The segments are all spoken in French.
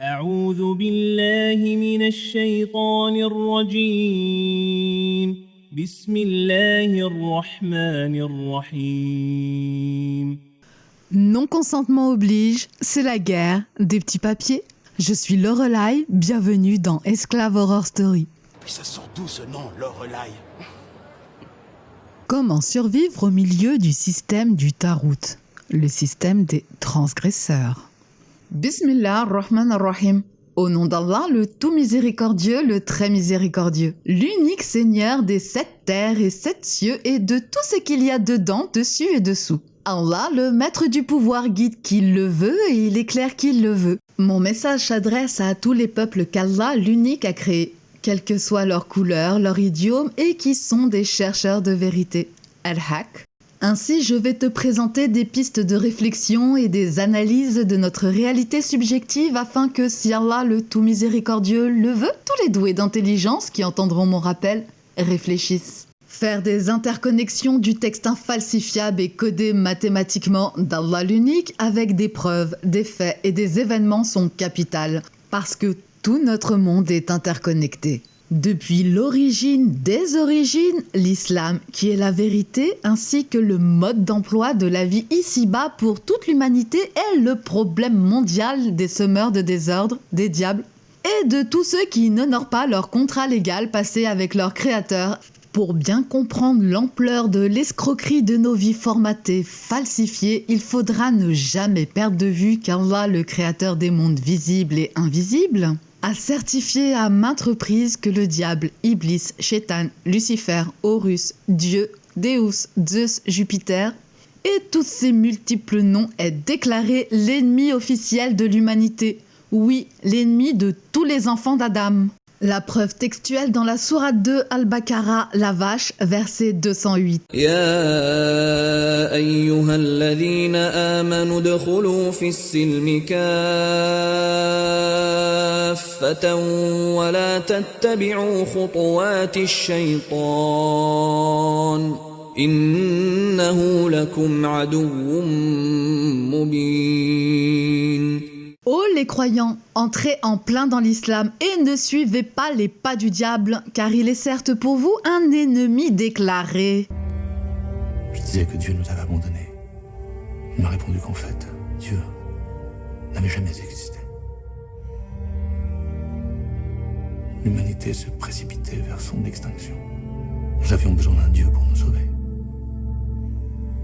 أعوذ بالله من الشيطان الرجيم بسم الله الرحمن الرحيم. Non-consentement oblige, c'est la guerre des petits papiers. Je suis Lorelai, bienvenue dans Esclave Horror Story. Ça sent d'où ce nom, Lorelai? Comment survivre au milieu du système du Tarout, le système des transgresseurs. Bismillah ar-Rahman ar-Rahim. Au nom d'Allah, le tout miséricordieux, le très miséricordieux, l'unique Seigneur des 7 terres et 7 cieux et de tout ce qu'il y a dedans, dessus et dessous. Allah, le maître du pouvoir, guide qui le veut et il éclaire qui le veut. Mon message s'adresse à tous les peuples qu'Allah, l'unique, a créés, quelle que soit leur couleur, leur idiome et qui sont des chercheurs de vérité. Al-Haq. Ainsi, je vais te présenter des pistes de réflexion et des analyses de notre réalité subjective afin que, si Allah le tout miséricordieux le veut, tous les doués d'intelligence qui entendront mon rappel réfléchissent. Faire des interconnexions du texte infalsifiable et codé mathématiquement d'Allah l'unique avec des preuves, des faits et des événements sont capitales parce que tout notre monde est interconnecté. Depuis l'origine des origines, l'islam, qui est la vérité, ainsi que le mode d'emploi de la vie ici-bas pour toute l'humanité, est le problème mondial des semeurs de désordre, des diables, et de tous ceux qui n'honorent pas leur contrat légal passé avec leur créateur. Pour bien comprendre l'ampleur de l'escroquerie de nos vies formatées, falsifiées, il faudra ne jamais perdre de vue qu'Allah, le créateur des mondes visibles et invisibles, a certifié à maintes reprises que le diable, Iblis, Shaitan, Lucifer, Horus, Dieu, Deus, Zeus, Jupiter et tous ces multiples noms est déclaré l'ennemi officiel de l'humanité. Oui, l'ennemi de tous les enfants d'Adam. La preuve textuelle dans la sourate 2 Al-Baqarah, la vache, verset 208. يا أيها الذين آمنوا ادخلوا في السلم كافة ولا تتبعوا خطوات الشيطان إنه لكم عدو مبين. Ô les croyants, entrez en plein dans l'islam et ne suivez pas les pas du diable, car il est certes pour vous un ennemi déclaré. Je disais que Dieu nous avait abandonnés. Il m'a répondu qu'en fait, Dieu n'avait jamais existé. L'humanité se précipitait vers son extinction. Nous avions besoin d'un Dieu pour nous sauver.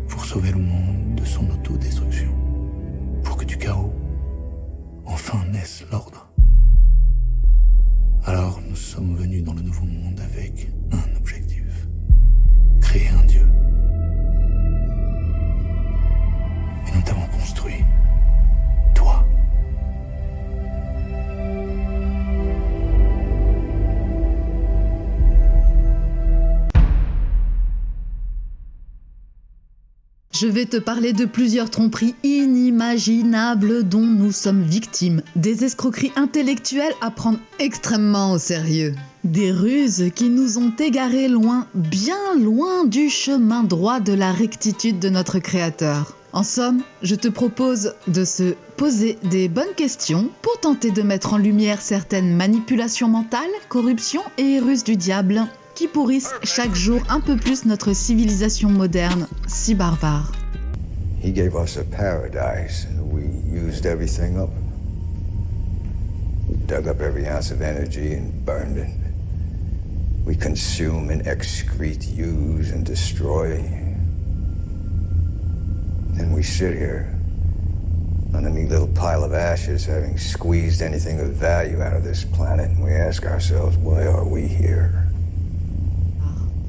Pour sauver le monde de son autodestruction. Pour que du chaos, enfin naisse l'ordre. Alors nous sommes venus dans le nouveau monde avec un objectif. Créer un Dieu. Et nous t'avons construit. Toi. Je vais te parler de plusieurs tromperies inimaginables dont nous sommes victimes, des escroqueries intellectuelles à prendre extrêmement au sérieux, des ruses qui nous ont égarés loin, bien loin du chemin droit de la rectitude de notre Créateur. En somme, je te propose de se poser des bonnes questions pour tenter de mettre en lumière certaines manipulations mentales, corruptions et ruses du diable qui pourrissent chaque jour un peu plus notre civilisation moderne, si barbare. He gave us a paradise, and we used everything up. We dug up every ounce of energy and burned it. We consume and excrete, use and destroy. And we sit here on a neat little pile of ashes, having squeezed anything of value out of this planet, and we ask ourselves, why are we here?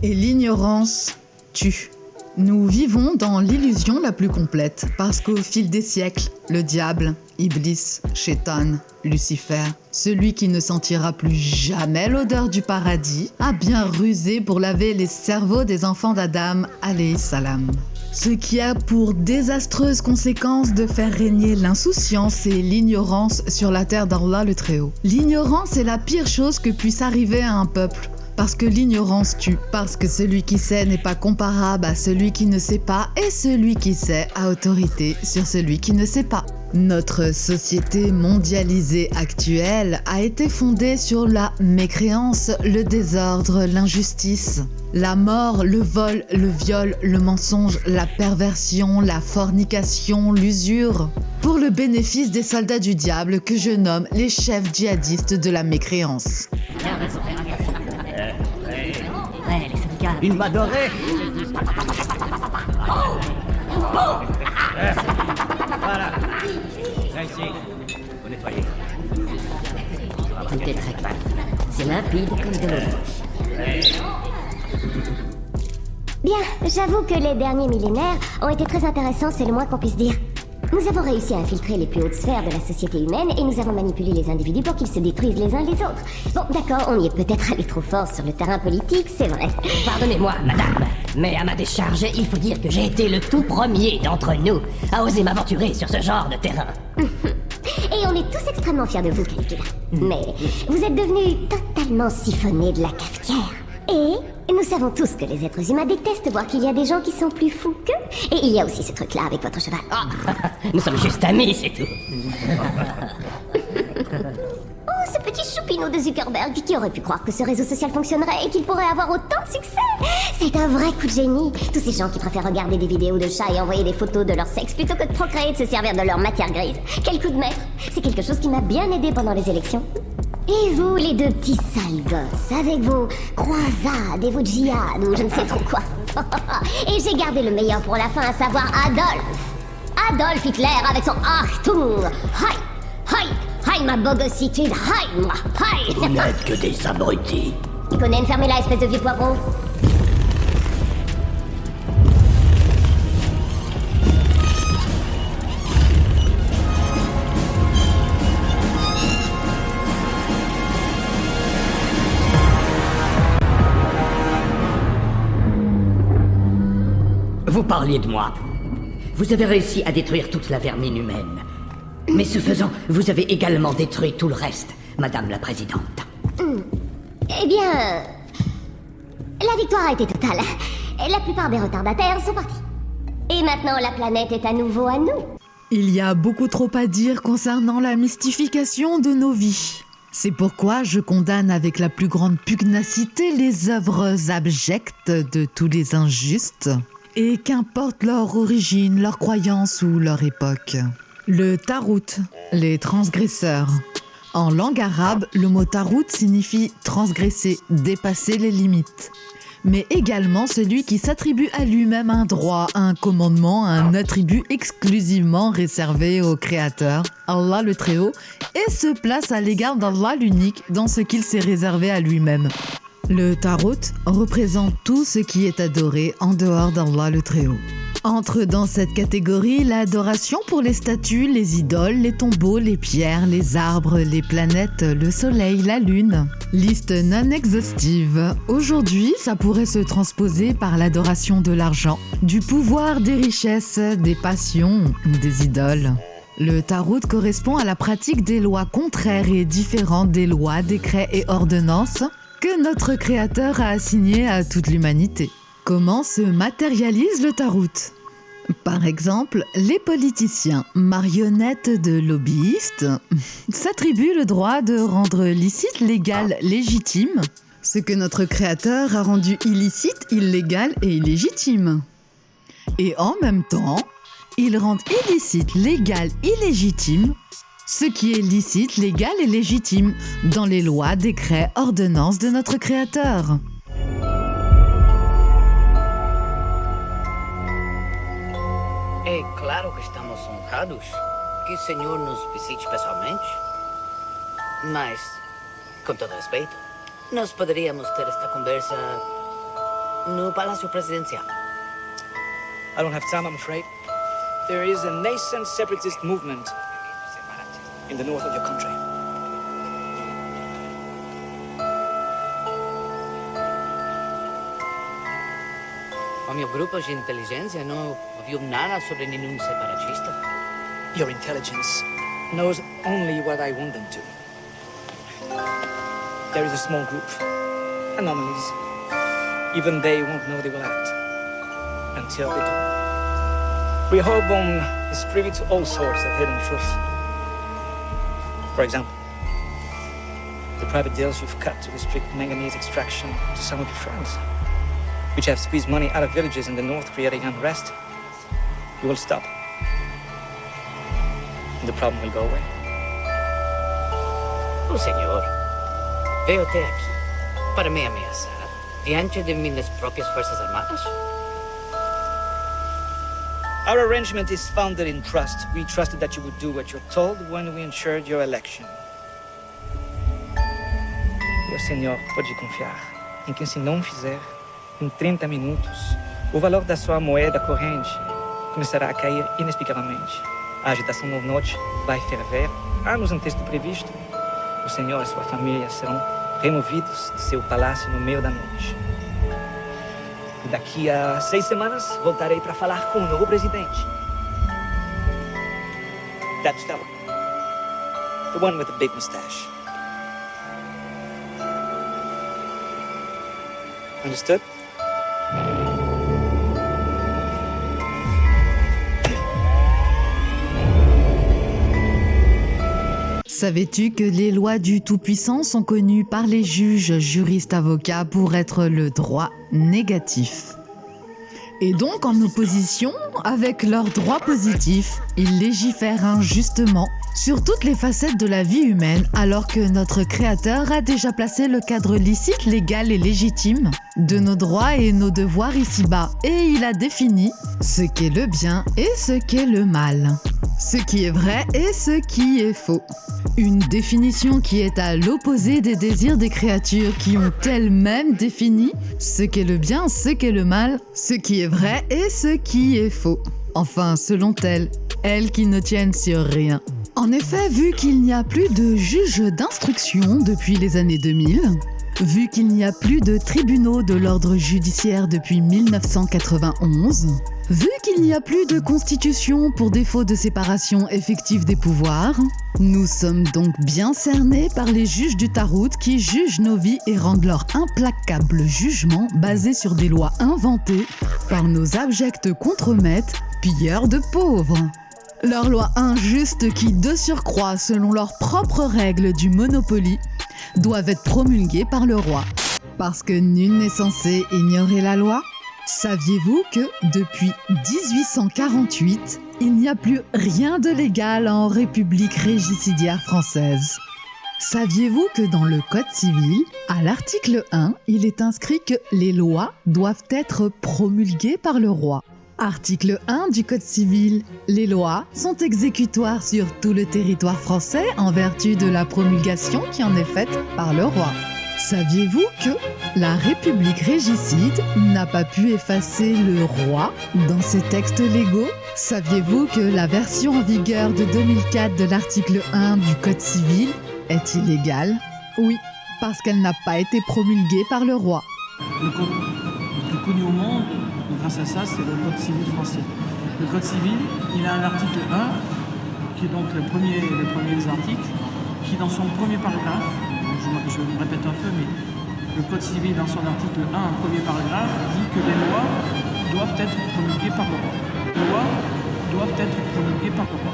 Et l'ignorance tue. Nous vivons dans l'illusion la plus complète parce qu'au fil des siècles, le diable, Iblis, Shaitan, Lucifer, celui qui ne sentira plus jamais l'odeur du paradis, a bien rusé pour laver les cerveaux des enfants d'Adam, alayhi salam. Ce qui a pour désastreuse conséquence de faire régner l'insouciance et l'ignorance sur la terre d'Allah le Très-Haut. L'ignorance est la pire chose que puisse arriver à un peuple. Parce que l'ignorance tue, parce que celui qui sait n'est pas comparable à celui qui ne sait pas, et celui qui sait a autorité sur celui qui ne sait pas. Notre société mondialisée actuelle a été fondée sur la mécréance, le désordre, l'injustice, la mort, le vol, le viol, le mensonge, la perversion, la fornication, l'usure, pour le bénéfice des soldats du diable que je nomme les chefs djihadistes de la mécréance. Il m'a doré. Voilà. Ici, vous nettoyez. Tout est très clair. C'est limpide comme de l'eau. Bien, j'avoue que les derniers millénaires ont été très intéressants, c'est le moins qu'on puisse dire. Nous avons réussi à infiltrer les plus hautes sphères de la société humaine et nous avons manipulé les individus pour qu'ils se détruisent les uns les autres. Bon, d'accord, on y est peut-être allé trop fort sur le terrain politique, c'est vrai. Pardonnez-moi, madame, mais à ma décharge, il faut dire que j'ai été le tout premier d'entre nous à oser m'aventurer sur ce genre de terrain. Et on est tous extrêmement fiers de vous, Caligula. Mais vous êtes devenu totalement siphonné de la cafetière. Et nous savons tous que les êtres humains détestent voir qu'il y a des gens qui sont plus fous qu'eux. Et il y a aussi ce truc-là avec votre cheval. Ah, nous sommes juste amis, c'est tout. Oh, ce petit choupinou de Zuckerberg, qui aurait pu croire que ce réseau social fonctionnerait et qu'il pourrait avoir autant de succès. C'est un vrai coup de génie. Tous ces gens qui préfèrent regarder des vidéos de chats et envoyer des photos de leur sexe plutôt que de procréer et de se servir de leur matière grise. Quel coup de maître. C'est quelque chose qui m'a bien aidé pendant les élections. Et vous, les deux petits sales gosses, avec vos croisades et vos djihad ou je ne sais trop quoi. Et j'ai gardé le meilleur pour la fin, à savoir Adolf Hitler avec son Achtung, Hi, Hi, Hi, ma bogossitude, Hi, moi, Hi. Vous n'êtes que des abrutis. Conan, fermez-la, espèce de vieux poivron. Vous parliez de moi. Vous avez réussi à détruire toute la vermine humaine. Mais ce faisant, vous avez également détruit tout le reste, Madame la Présidente. Eh bien... la victoire a été totale. La plupart des retardataires sont partis. Et maintenant, la planète est à nouveau à nous. Il y a beaucoup trop à dire concernant la mystification de nos vies. C'est pourquoi je condamne avec la plus grande pugnacité les œuvres abjectes de tous les injustes, et qu'importe leur origine, leur croyance ou leur époque. Le tarout, les transgresseurs. En langue arabe, le mot tarout signifie transgresser, dépasser les limites. Mais également celui qui s'attribue à lui-même un droit, un commandement, un attribut exclusivement réservé au Créateur, Allah le Très-Haut, et se place à l'égard d'Allah l'unique dans ce qu'il s'est réservé à lui-même. Le tarot représente tout ce qui est adoré en dehors d'Allah le Très-Haut. Entre dans cette catégorie l'adoration pour les statues, les idoles, les tombeaux, les pierres, les arbres, les planètes, le soleil, la lune. Liste non exhaustive. Aujourd'hui, ça pourrait se transposer par l'adoration de l'argent, du pouvoir, des richesses, des passions, des idoles. Le tarot correspond à la pratique des lois contraires et différentes des lois, décrets et ordonnances que notre Créateur a assignées à toute l'humanité. Comment se matérialise le tarot ? Par exemple, les politiciens, marionnettes de lobbyistes, s'attribuent le droit de rendre licite, légal, légitime, ce que notre Créateur a rendu illicite, illégal et illégitime. Et en même temps, ils rendent illicite, légal, illégitime, ce qui est licite, légal et légitime dans les lois, décrets, ordonnances de notre Créateur. É claro que estamos honrados que o Senhor nos visite pessoalmente. Mas, com todo respeito, nós poderíamos ter esta conversa no Palácio Presidencial. I don't have time, I'm afraid. There is a nascent separatist movement in the north of your country. O meu grupo de inteligência não ouviu nada sobre nenhum separatista. Your intelligence knows only what I want them to. There is a small group, anomalies. Even they won't know they will act until they do. Rehoboam is privy to all sorts of hidden truths. For example, the private deals you've cut to restrict manganese extraction to some of your friends, which have squeezed money out of villages in the north, creating unrest. You will stop. And the problem will go away. O senhor veio até aqui para me ameaçar diante de minhas próprias forças armadas? Our arrangement is founded in trust. We trusted that you would do what you're told when we ensured your election. E o senhor pode confiar em que se não fizer, em 30 minutos, o valor da sua moeda corrente começará a cair inexplicavelmente. A agitação no norte vai ferver anos antes do previsto. O senhor e sua família serão removidos de seu palácio no meio da noite. E daqui a 6 semanas voltarei para falar com o novo presidente. That fella. The one with the big mustache. Understood? Savais-tu que les lois du Tout-Puissant sont connues par les juges, juristes, avocats pour être le droit négatif? Et donc, en opposition avec leur droit positif, ils légifèrent injustement sur toutes les facettes de la vie humaine, alors que notre Créateur a déjà placé le cadre licite, légal et légitime de nos droits et nos devoirs ici-bas. Et il a défini ce qu'est le bien et ce qu'est le mal, ce qui est vrai et ce qui est faux. Une définition qui est à l'opposé des désirs des créatures qui ont elles-mêmes défini ce qu'est le bien, ce qu'est le mal, ce qui est vrai et ce qui est faux. Enfin, selon elles qui ne tiennent sur rien. En effet, vu qu'il n'y a plus de juges d'instruction depuis les années 2000, vu qu'il n'y a plus de tribunaux de l'ordre judiciaire depuis 1991, vu qu'il n'y a plus de constitution pour défaut de séparation effective des pouvoirs, nous sommes donc bien cernés par les juges du Tarot qui jugent nos vies et rendent leur implacable jugement basé sur des lois inventées par nos abjects contremaîtres, pilleurs de pauvres. Leurs lois injustes qui, de surcroît, selon leurs propres règles du Monopoly, doivent être promulguées par le roi. Parce que nul n'est censé ignorer la loi. Saviez-vous que, depuis 1848, il n'y a plus rien de légal en République régicidiaire française? Saviez-vous que dans le Code civil, à l'article 1, il est inscrit que les lois doivent être promulguées par le roi? Article 1 du Code civil. Les lois sont exécutoires sur tout le territoire français en vertu de la promulgation qui en est faite par le roi. Saviez-vous que la République régicide n'a pas pu effacer le roi dans ses textes légaux? Saviez-vous que la version en vigueur de 2004 de l'article 1 du Code civil est illégale? Oui, parce qu'elle n'a pas été promulguée par le roi. Le code le plus connu au monde, grâce à ça, c'est le Code civil français. Le Code civil, il a un article 1, qui est donc le premier des articles, qui dans son premier paragraphe, je me répète un peu, mais le Code civil dans son article 1, premier paragraphe, dit que les lois doivent être promulguées par le roi. Les lois doivent être promulguées par le roi.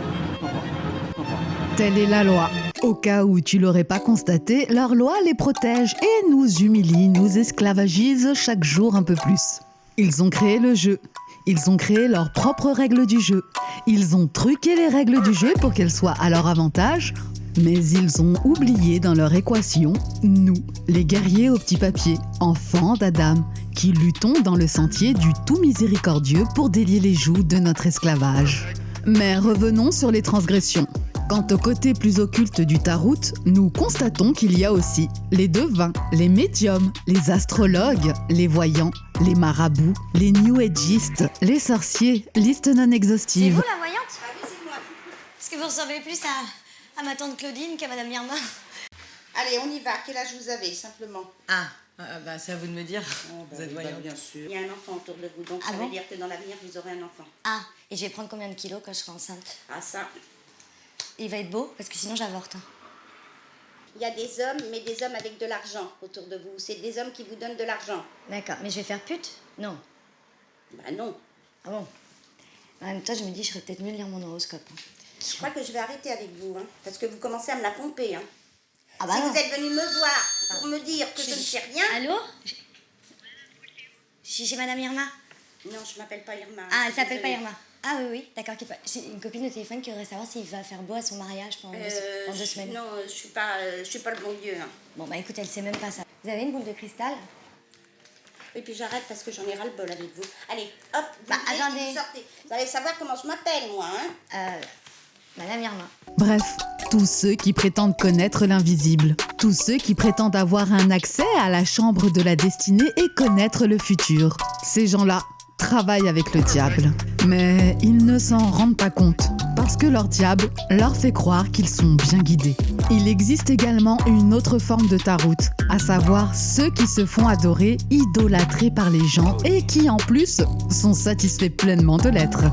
Telle est la loi. Au cas où tu l'aurais pas constaté, leur loi les protège et nous humilie, nous esclavagisent chaque jour un peu plus. Ils ont créé le jeu. Ils ont créé leurs propres règles du jeu. Ils ont truqué les règles du jeu pour qu'elles soient à leur avantage, mais ils ont oublié dans leur équation, nous, les guerriers au petit papier, enfants d'Adam, qui luttons dans le sentier du tout miséricordieux pour délier les jougs de notre esclavage. Mais revenons sur les transgressions. Quant au côté plus occulte du Tarot, nous constatons qu'il y a aussi les devins, les médiums, les astrologues, les voyants, les marabouts, les new ageistes, les sorciers, liste non exhaustive. C'est vous la voyante? Ah oui, c'est moi. Est-ce que vous ressemblez plus à ma tante Claudine qu'à Madame Irma? Allez, on y va. Quel âge vous avez, simplement? Bah c'est à vous de me dire. Vous êtes voyante. Bien sûr. Il y a un enfant autour de vous, donc ça veut dire que dans l'avenir, vous aurez un enfant. Et je vais prendre combien de kilos quand je serai enceinte? Ça... Il va être beau, parce que sinon j'avorte. Il y a des hommes, mais des hommes avec de l'argent autour de vous. C'est des hommes qui vous donnent de l'argent. D'accord, mais je vais faire pute? Non. Bah non. Ah bon? En même temps, je me dis, je serais peut-être mieux de lire mon horoscope. Je crois que je vais arrêter avec vous, hein, parce que vous commencez à me la pomper. Hein. Ah bah si non. vous êtes venu me voir pour me dire que je ne sais rien... Allô? Chez Madame Irma? Non, je m'appelle pas Irma. Ah, elle s'appelle pas Irma. Ah oui, d'accord. J'ai une copine au téléphone qui voudrait savoir s'il va faire beau à son mariage pendant 2 semaines. Non, je suis pas le bon Dieu. Hein. Bon, bah écoute, elle sait même pas ça. Vous avez une boule de cristal? Et puis j'arrête parce que j'en ai ras-le-bol avec vous. Allez, hop, Bah, venez, attendez. vous sortez. Vous allez savoir comment je m'appelle, moi. Hein. Madame Irma. Bref, tous ceux qui prétendent connaître l'invisible, tous ceux qui prétendent avoir un accès à la chambre de la destinée et connaître le futur. Ces gens-là travaillent avec le diable. Mais ils ne s'en rendent pas compte, parce que leur diable leur fait croire qu'ils sont bien guidés. Il existe également une autre forme de tarout, à savoir ceux qui se font adorer, idolâtrer par les gens et qui en plus sont satisfaits pleinement de l'être.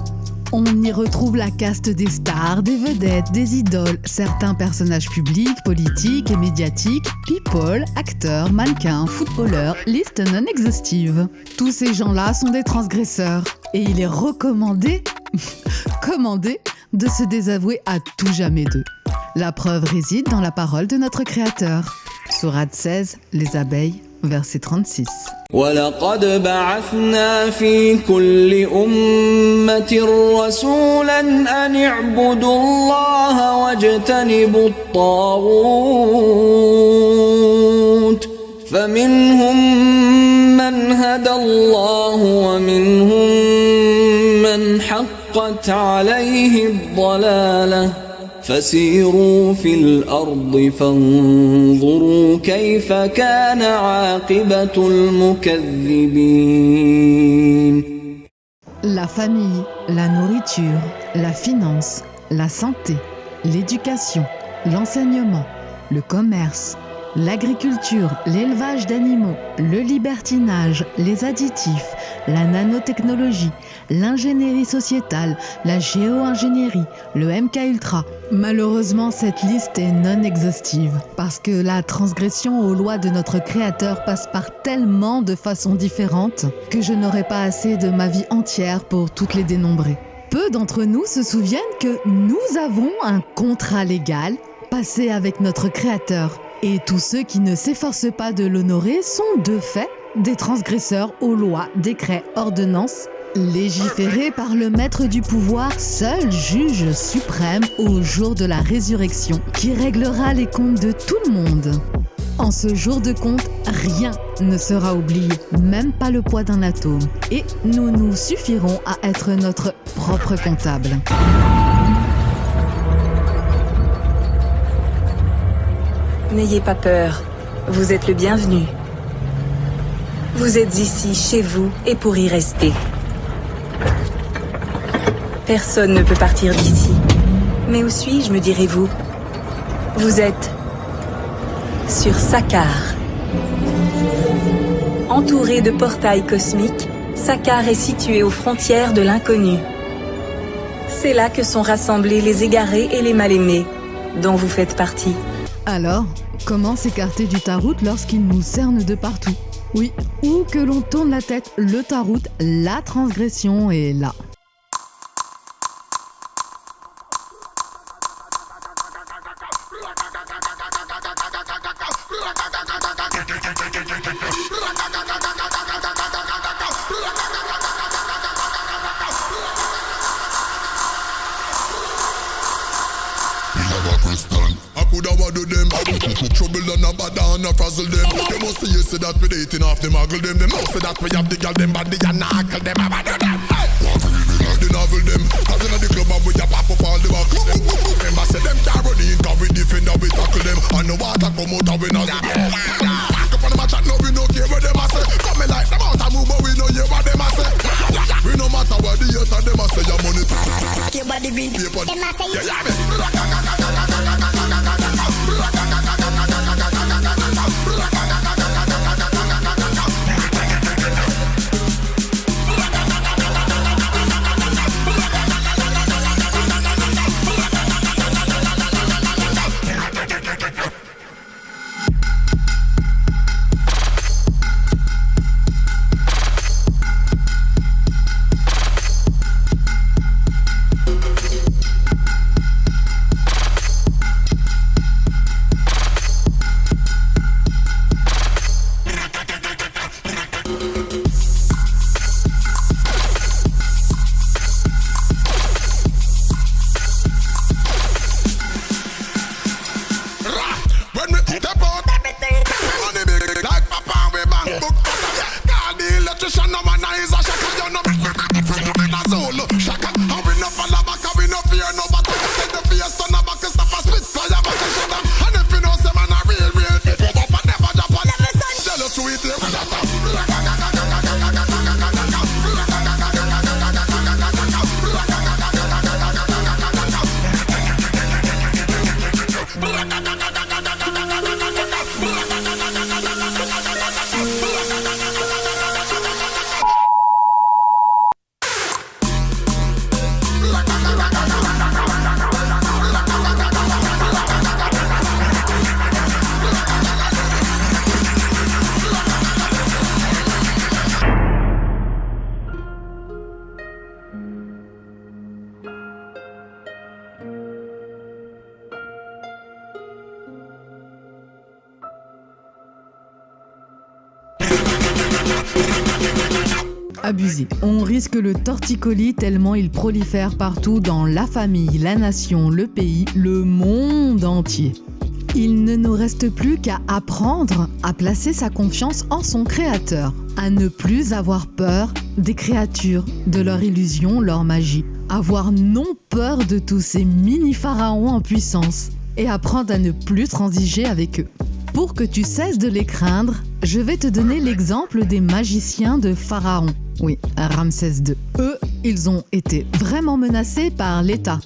On y retrouve la caste des stars, des vedettes, des idoles, certains personnages publics, politiques et médiatiques, people, acteurs, mannequins, footballeurs, liste non exhaustive. Tous ces gens-là sont des transgresseurs et il est recommandé, commandé, de se désavouer à tout jamais d'eux. La preuve réside dans la parole de notre Créateur. Sourate 16, les abeilles, verset 36. ولقد بعثنا في كل أمة رسولا أن اعبدوا الله واجتنبوا الطاغوت فمنهم من هدى الله ومنهم من حقت عليه الضلالة فسيروا في الأرض فانظروا كيف كان عاقبة المكذبين. La famille, la nourriture, la finance, la santé, l'éducation, l'enseignement, le commerce, l'agriculture, l'élevage d'animaux, le libertinage, les additifs, la nanotechnologie, l'ingénierie sociétale, la géo-ingénierie, le MK Ultra. Malheureusement, cette liste est non exhaustive parce que la transgression aux lois de notre Créateur passe par tellement de façons différentes que je n'aurai pas assez de ma vie entière pour toutes les dénombrer. Peu d'entre nous se souviennent que nous avons un contrat légal passé avec notre Créateur. Et tous ceux qui ne s'efforcent pas de l'honorer sont de fait des transgresseurs aux lois, décrets, ordonnances, légiférés par le maître du pouvoir, seul juge suprême au jour de la résurrection, qui réglera les comptes de tout le monde. En ce jour de compte, rien ne sera oublié, même pas le poids d'un atome. Et nous nous suffirons à être notre propre comptable. N'ayez pas peur, vous êtes le bienvenu. Vous êtes ici, chez vous, et pour y rester. Personne ne peut partir d'ici. Mais où suis-je, me direz-vous? Vous êtes sur Sakaar. Entouré de portails cosmiques, Sakaar est situé aux frontières de l'inconnu. C'est là que sont rassemblés les égarés et les mal-aimés, dont vous faites partie. Alors, comment s'écarter du tarout lorsqu'il nous cerne de partout? Oui, où que l'on tourne la tête, le tarout, la transgression est là. Trouble and a bad and a frazzle them. They must see you say that we dating off them, muggle them. They must say that we have the girl them body and knuckle them. I do them. The novel them. Cause in the club and we a pop up all the buckle them. Remember say them can't run in, cause we defend and we tackle them. And the water come out and we not see them. Back up on the match and no we no care what them a say. Come me like them out and move but we no hear what them a say. We no matter what the youth and them a say your money. Your body green paper. Them a say you yeah me. When we step out, money big like papa we bank book. Call the electrician, no man is a shaka. You know me na Zulu shaka. And we no follow back, and we no fear no battle. Take the face on the back, stop a spit fire back and shut them. And if you know say man a real, put up and never drop on. Jealous sweet here, we shut up. Abusé. On risque le torticolis tellement il prolifère partout dans la famille, la nation, le pays, le monde entier. Il ne nous reste plus qu'à apprendre à placer sa confiance en son créateur, à ne plus avoir peur des créatures, de leur illusion, leur magie, avoir non peur de tous ces mini-pharaons en puissance et apprendre à ne plus transiger avec eux. Pour que tu cesses de les craindre, je vais te donner l'exemple des magiciens de Pharaon. Oui, Ramsès II. Eux, ils ont été vraiment menacés par l'État.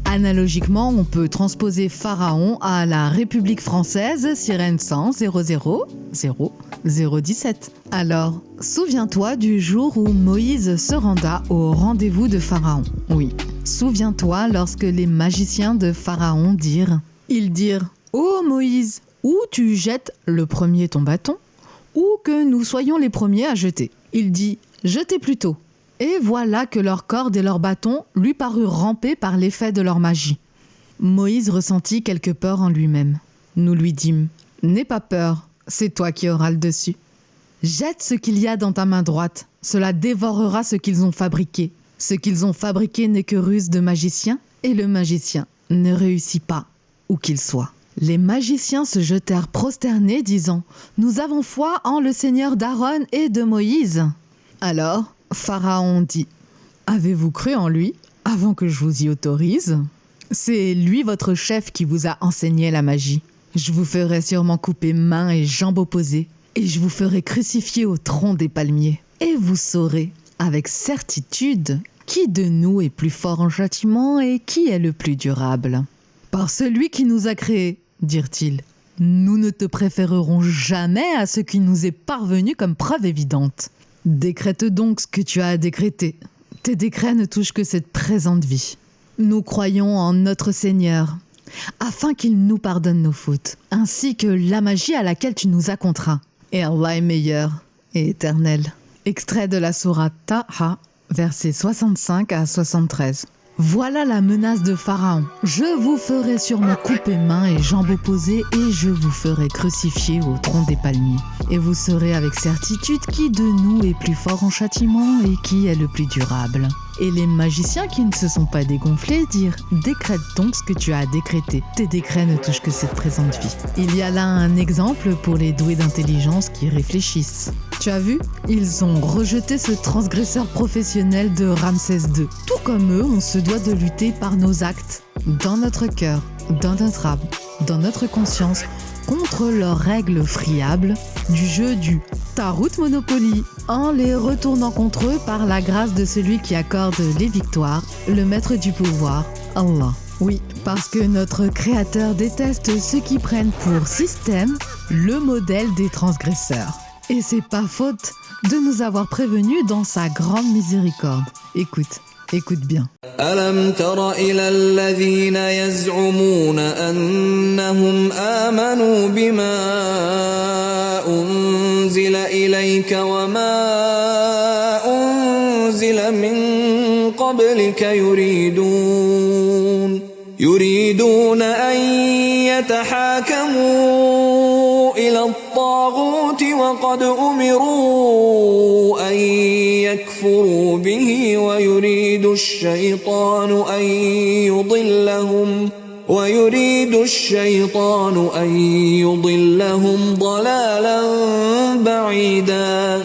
Analogiquement, on peut transposer Pharaon à la République française, sirène 100 00 0017. Alors, souviens-toi du jour où Moïse se renda au rendez-vous de Pharaon. Oui, souviens-toi lorsque les magiciens de Pharaon dirent « Ô Moïse, ou tu jettes le premier ton bâton, ou que nous soyons les premiers à jeter. » Il dit « Jetez plutôt ». Et voilà que leurs cordes et leurs bâtons lui parurent ramper par l'effet de leur magie. Moïse ressentit quelque peur en lui-même. Nous lui dîmes « N'aie pas peur, c'est toi qui auras le dessus. Jette ce qu'il y a dans ta main droite, cela dévorera ce qu'ils ont fabriqué. Ce qu'ils ont fabriqué n'est que ruse de magicien, et le magicien ne réussit pas, où qu'il soit. » Les magiciens se jetèrent prosternés, disant « Nous avons foi en le Seigneur d'Aaron et de Moïse. » Alors, Pharaon dit « Avez-vous cru en lui avant que je vous y autorise ? C'est lui votre chef qui vous a enseigné la magie. Je vous ferai sûrement couper mains et jambes opposées, et je vous ferai crucifier au tronc des palmiers. Et vous saurez, avec certitude, qui de nous est plus fort en châtiment et qui est le plus durable. Par celui qui nous a créés, dirent-ils, nous ne te préférerons jamais à ce qui nous est parvenu comme preuve évidente. Décrète donc ce que tu as à décréter. Tes décrets ne touchent que cette présente vie. Nous croyons en notre Seigneur, afin qu'il nous pardonne nos fautes, ainsi que la magie à laquelle tu nous as contraints. Et Allah est meilleur et éternel. Extrait de la sourate Taha, versets 65 à 73. Voilà la menace de Pharaon. Je vous ferai sûrement couper mains et jambes opposées et je vous ferai crucifier au tronc des palmiers. Et vous saurez avec certitude qui de nous est plus fort en châtiment et qui est le plus durable. Et les magiciens qui ne se sont pas dégonflés dirent « Décrète donc ce que tu as à décréter. Tes décrets ne touchent que cette présente vie. » Il y a là un exemple pour les doués d'intelligence qui réfléchissent. Tu as vu ? Ils ont rejeté ce transgresseur professionnel de Ramsès II. Tout comme eux, on se doit de lutter par nos actes, dans notre cœur, dans notre âme, dans notre conscience, contre leurs règles friables du jeu du Tarot Monopoly, en les retournant contre eux par la grâce de celui qui accorde les victoires, le maître du pouvoir, Allah. Oui, parce que notre Créateur déteste ceux qui prennent pour système le modèle des transgresseurs. Et c'est pas faute de nous avoir prévenus dans sa grande miséricorde. Écoute bien. ألم تر إلى الذين يزعمون أنهم آمنوا بما أنزل إليك وما أنزل من قبلك يريدون أن يتحاكموا إلى الطاغوت وقد أمروا أن يكفروا به ويريد الشيطان أن ويريد الشيطان أن يضلهم ضلالا بعيدا.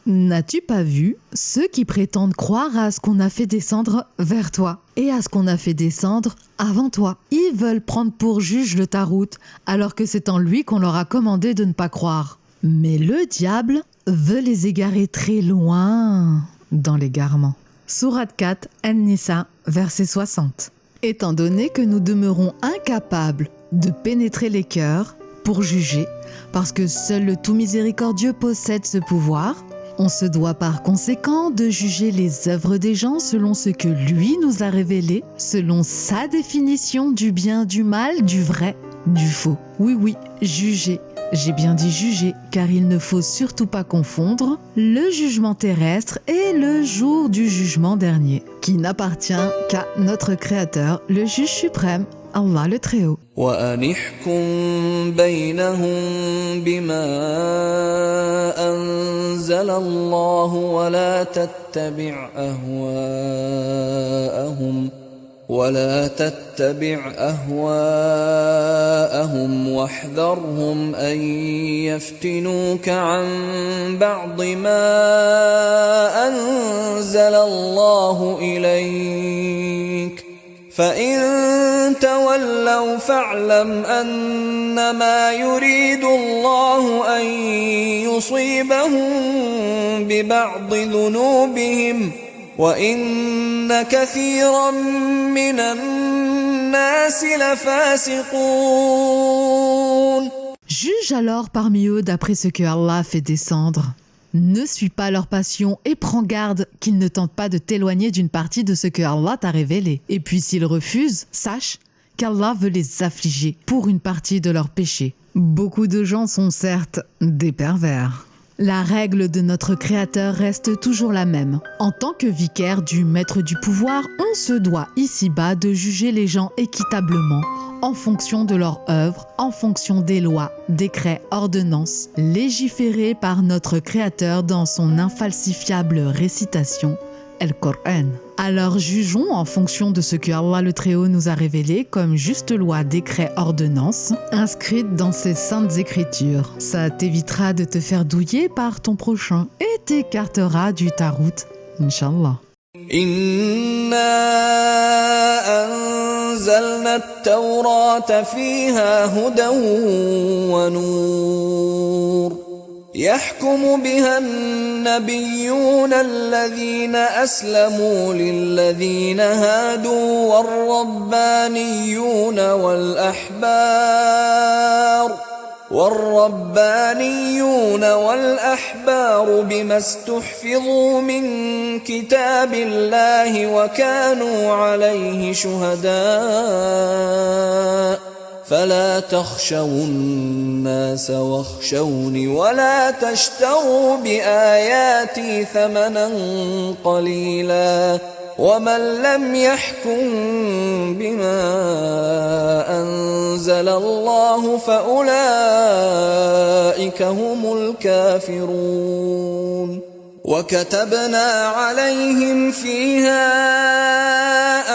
N'as-tu pas vu ceux qui prétendent croire à ce qu'on a fait descendre vers toi et à ce qu'on a fait descendre avant toi? Ils veulent prendre pour juge le Tarout alors que c'est en lui qu'on leur a commandé de ne pas croire. Mais le diable veut les égarer très loin dans l'égarement. Sourate 4, An-Nisa, verset 60. Étant donné que nous demeurons incapables de pénétrer les cœurs pour juger, parce que seul le tout miséricordieux possède ce pouvoir, on se doit par conséquent de juger les œuvres des gens selon ce que lui nous a révélé, selon sa définition du bien, du mal, du vrai, du faux. Oui, juger. J'ai bien dit juger, car il ne faut surtout pas confondre le jugement terrestre et le jour du jugement dernier, qui n'appartient qu'à notre Créateur, le juge suprême, Allah le Très-Haut. وأنحكم بينهم بما أنزل الله ولا تتبع أهواءهم واحذرهم أن يفتنوك عن بعض ما أنزل الله إليك فإن تولوا فاعلم أنما يريد الله أن يصيبهم ببعض ذنوبهم وإن كثيرا من الناس لفاسقون. Juge alors parmi eux d'après ce que Allah fait descendre. Ne suis pas leur passion et prends garde qu'ils ne tentent pas de t'éloigner d'une partie de ce que Allah t'a révélé. Et puis s'ils refusent, sache qu'Allah veut les affliger pour une partie de leurs péchés. Beaucoup de gens sont certes des pervers. La règle de notre Créateur reste toujours la même. En tant que vicaire du maître du pouvoir, on se doit ici-bas de juger les gens équitablement, en fonction de leur œuvre, en fonction des lois, décrets, ordonnances, légiférés par notre Créateur dans son infalsifiable récitation, El Coran. Alors jugeons en fonction de ce que Allah le Très-Haut nous a révélé comme juste loi, décret, ordonnance, inscrite dans ses saintes écritures. Ça t'évitera de te faire douiller par ton prochain et t'écartera du Tarout, Inch'Allah. إنا أنزلنا التوراة فيها هدى ونور يحكم بها النبيون الذين أسلموا للذين هادوا والربانيون والأحبار بما استحفظوا من كتاب الله وكانوا عليه شهداء فلا تخشوا الناس واخشوني ولا تشتروا بآياتي ثمنا قليلا ومن لم يحكم بما أنزل الله فأولئك هم الكافرون وكتبنا عليهم فيها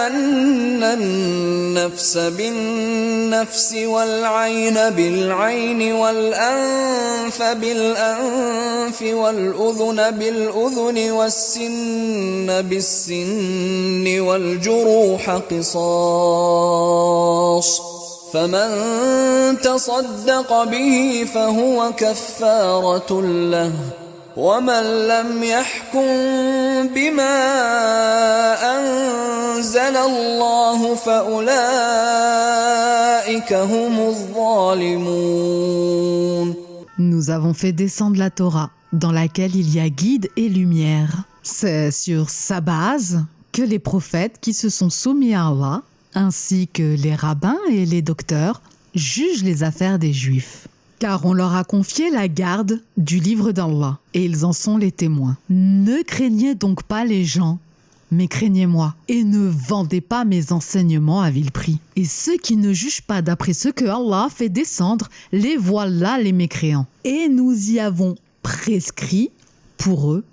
أن النفس بالنفس والعين بالعين والأنف بالأنف والأذن بالأذن والسن بالسن والجروح قصاص فمن تصدق به فهو كفارة له ومن لم يحكم بما أنزل الله فأولئك هم الظالمون. Nous avons fait descendre la Torah, dans laquelle il y a guide et lumière. C'est sur sa base que les prophètes qui se sont soumis à Allah, ainsi que les rabbins et les docteurs, jugent les affaires des Juifs. Car on leur a confié la garde du livre d'Allah, et ils en sont les témoins. Ne craignez donc pas les gens, mais craignez-moi, et ne vendez pas mes enseignements à vil prix. Et ceux qui ne jugent pas d'après ce que Allah fait descendre, les voilà les mécréants. Et nous y avons prescrit pour eux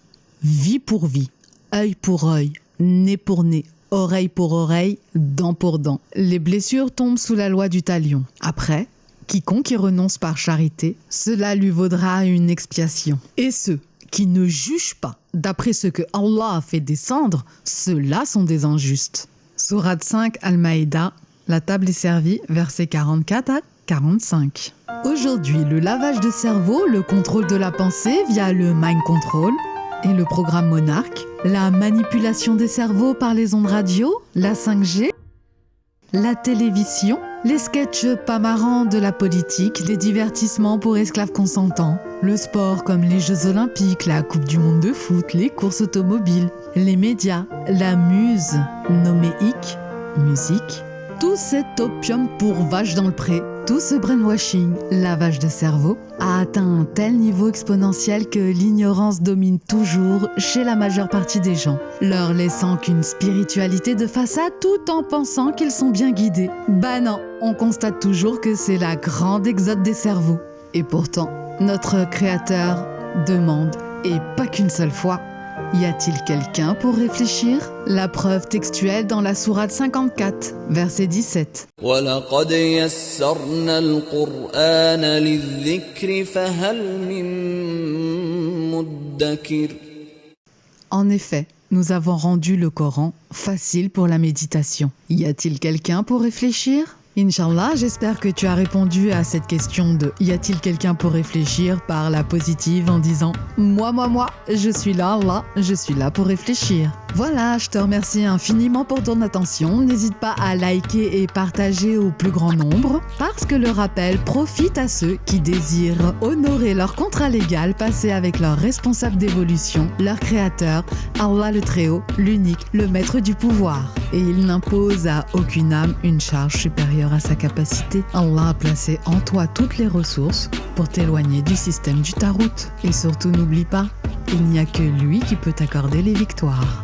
vie pour vie, œil pour œil, nez pour nez, Oreille pour oreille, dent pour dent. Les blessures tombent sous la loi du talion. Après, quiconque y renonce par charité, cela lui vaudra une expiation. Et ceux qui ne jugent pas d'après ce que Allah a fait descendre, ceux-là sont des injustes. Sourate 5 Al-Maïda, la table est servie, versets 44 à 45. Aujourd'hui, le lavage de cerveau, le contrôle de la pensée via le mind control et le programme Monarch, la manipulation des cerveaux par les ondes radio, la 5G, la télévision, les sketchs pas marrants de la politique, les divertissements pour esclaves consentants, le sport comme les Jeux Olympiques, la Coupe du Monde de foot, les courses automobiles, les médias, la muse, nommée hic, musique, tout cet opium pour vache dans le pré, tout ce brainwashing, lavage de cerveau, a atteint un tel niveau exponentiel que l'ignorance domine toujours chez la majeure partie des gens, leur laissant qu'une spiritualité de façade tout en pensant qu'ils sont bien guidés. Bah non, on constate toujours que c'est la grande exode des cerveaux. Et pourtant, notre Créateur demande, et pas qu'une seule fois, y a-t-il quelqu'un pour réfléchir? La preuve textuelle dans la sourate 54, verset 17. وَلَقَدْ يَسَّرْنَا الْقُرْآنَ لِلذِّكْرِ فَهَلْ مِن مُّدَّكِرٍ. En effet, nous avons rendu le Coran facile pour la méditation. Y a-t-il quelqu'un pour réfléchir? Inch'Allah, j'espère que tu as répondu à cette question de « Y a-t-il quelqu'un pour réfléchir ?» par la positive en disant « Moi, je suis là, Allah, je suis là pour réfléchir. » Voilà, je te remercie infiniment pour ton attention. N'hésite pas à liker et partager au plus grand nombre parce que le rappel profite à ceux qui désirent honorer leur contrat légal passé avec leur responsable d'évolution, leur créateur, Allah le Très-Haut, l'unique, le maître du pouvoir. Et il n'impose à aucune âme une charge supérieure à sa capacité. Allah a placé en toi toutes les ressources pour t'éloigner du système du Tarout. Et surtout n'oublie pas, il n'y a que lui qui peut t'accorder les victoires.